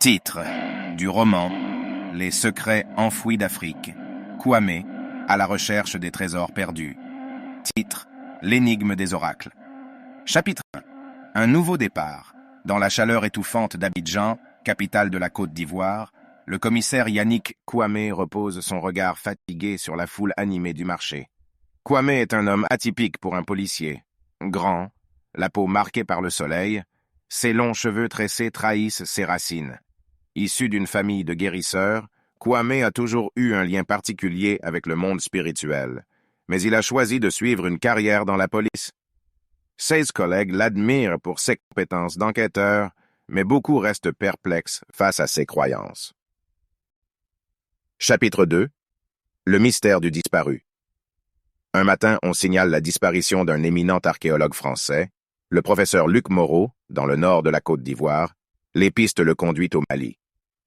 Titre du roman Les secrets enfouis d'Afrique, Kwame, à la recherche des trésors perdus. Titre L'énigme des oracles. Chapitre 1. Un nouveau départ. Dans la chaleur étouffante d'Abidjan, capitale de la Côte d'Ivoire, le commissaire Yannick Kwame repose son regard fatigué sur la foule animée du marché. Kwame est un homme atypique pour un policier. Grand, la peau marquée par le soleil, ses longs cheveux tressés trahissent ses racines. Issu d'une famille de guérisseurs, Kwame a toujours eu un lien particulier avec le monde spirituel, mais il a choisi de suivre une carrière dans la police. Ses collègues l'admirent pour ses compétences d'enquêteur, mais beaucoup restent perplexes face à ses croyances. Chapitre 2. Le mystère du disparu. Un matin, on signale la disparition d'un éminent archéologue français, le professeur Luc Moreau, dans le nord de la Côte d'Ivoire. Les pistes le conduisent au Mali.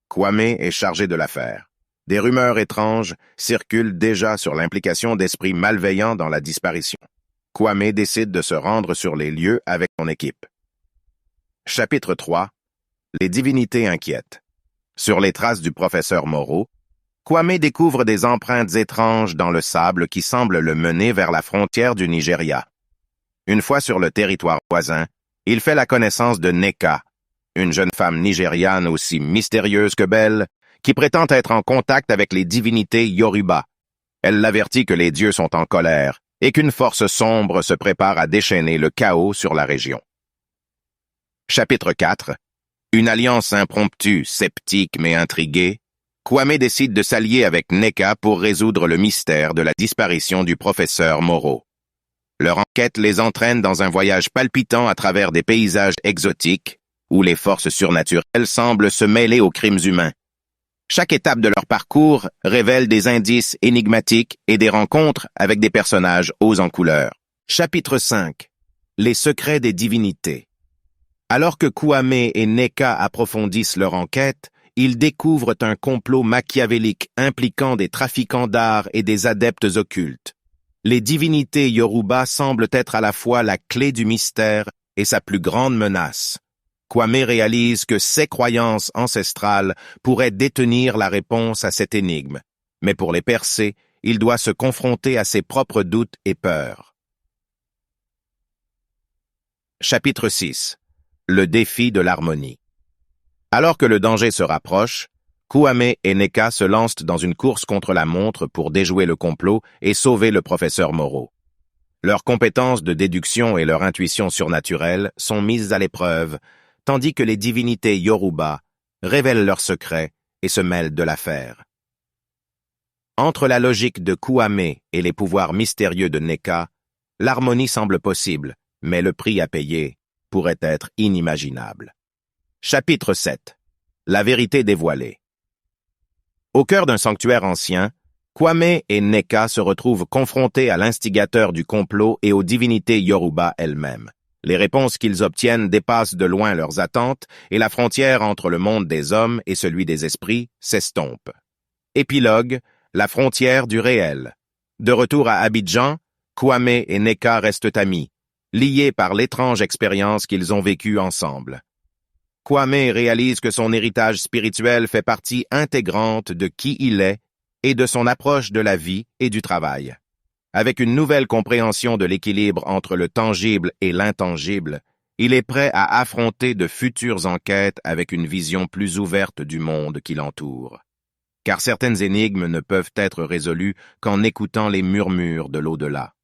Kwame est chargé de l'affaire. Des rumeurs étranges circulent déjà sur l'implication d'esprits malveillants dans la disparition. Kwame décide de se rendre sur les lieux avec son équipe. Chapitre 3. Les divinités inquiètes. Sur les traces du professeur Moreau, Kwame découvre des empreintes étranges dans le sable qui semblent le mener vers la frontière du Nigeria. Une fois sur le territoire voisin, il fait la connaissance de Nneka, une jeune femme nigériane aussi mystérieuse que belle, qui prétend être en contact avec les divinités Yoruba. Elle l'avertit que les dieux sont en colère et qu'une force sombre se prépare à déchaîner le chaos sur la région. Chapitre 4. Une alliance impromptue, sceptique mais intriguée, Kwame décide de s'allier avec Nneka pour résoudre le mystère de la disparition du professeur Moreau. Leur enquête les entraîne dans un voyage palpitant à travers des paysages exotiques, où les forces surnaturelles semblent se mêler aux crimes humains. Chaque étape de leur parcours révèle des indices énigmatiques et des rencontres avec des personnages hauts en couleur. Chapitre 5. Les secrets des divinités. Alors que Kwame et Nneka approfondissent leur enquête, ils découvrent un complot machiavélique impliquant des trafiquants d'art et des adeptes occultes. Les divinités Yoruba semblent être à la fois la clé du mystère et sa plus grande menace. Kwame réalise que ses croyances ancestrales pourraient détenir la réponse à cette énigme, mais pour les percer, il doit se confronter à ses propres doutes et peurs. Chapitre 6. Le défi de l'harmonie. Alors que le danger se rapproche, Kwame et Nneka se lancent dans une course contre la montre pour déjouer le complot et sauver le professeur Moreau. Leurs compétences de déduction et leur intuition surnaturelle sont mises à l'épreuve, tandis que les divinités Yoruba révèlent leurs secrets et se mêlent de l'affaire. Entre la logique de Kwame et les pouvoirs mystérieux de Nneka, l'harmonie semble possible, mais le prix à payer pourrait être inimaginable. Chapitre 7. La vérité dévoilée. Au cœur d'un sanctuaire ancien, Kwame et Nneka se retrouvent confrontés à l'instigateur du complot et aux divinités Yoruba elles-mêmes. Les réponses qu'ils obtiennent dépassent de loin leurs attentes et la frontière entre le monde des hommes et celui des esprits s'estompe. Épilogue, la frontière du réel. De retour à Abidjan, Kwame et Nneka restent amis, liés par l'étrange expérience qu'ils ont vécue ensemble. Kwame réalise que son héritage spirituel fait partie intégrante de qui il est et de son approche de la vie et du travail. Avec une nouvelle compréhension de l'équilibre entre le tangible et l'intangible, il est prêt à affronter de futures enquêtes avec une vision plus ouverte du monde qui l'entoure. Car certaines énigmes ne peuvent être résolues qu'en écoutant les murmures de l'au-delà.